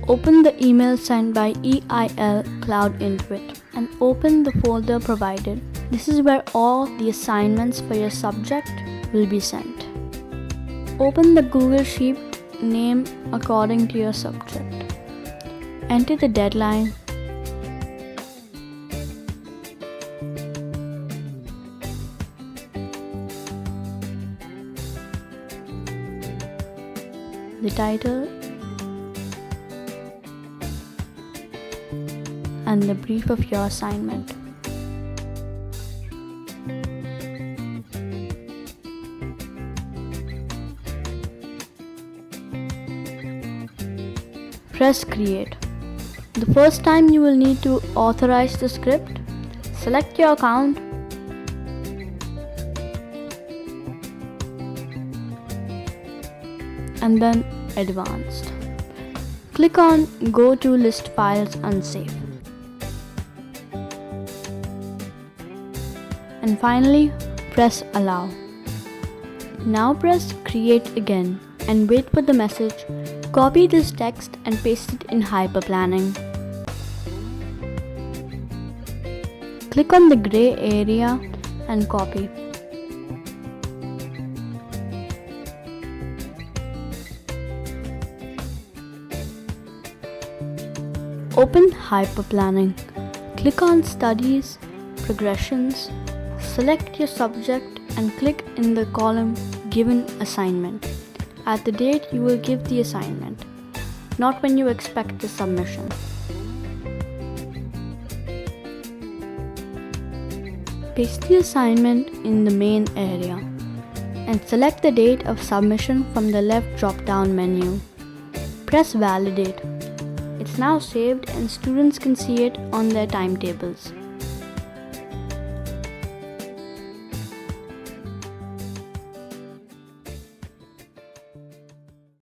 Open the email sent by EIL Cloud Intuit and open the folder provided. This is where all the assignments for your subject will be sent. Open the Google Sheet, name according to your subject. Enter the deadline, the title, and the brief of your assignment. Press Create. The first time you will need to authorize the script. Select your account and then Advanced. Click on Go To ListFiles Unsafe. And finally, press Allow. Now press Create again and wait for the message. Copy this text and paste it in Hyperplanning. Click on the gray area and copy. Open Hyperplanning. Click on Studies, Progressions, select your subject and click in the column Given Assignment. At the date you will give the assignment, not when you expect the submission. Paste the assignment in the main area and select the date of submission from the left drop-down menu. Press Validate. It's now saved and students can see it on their timetables.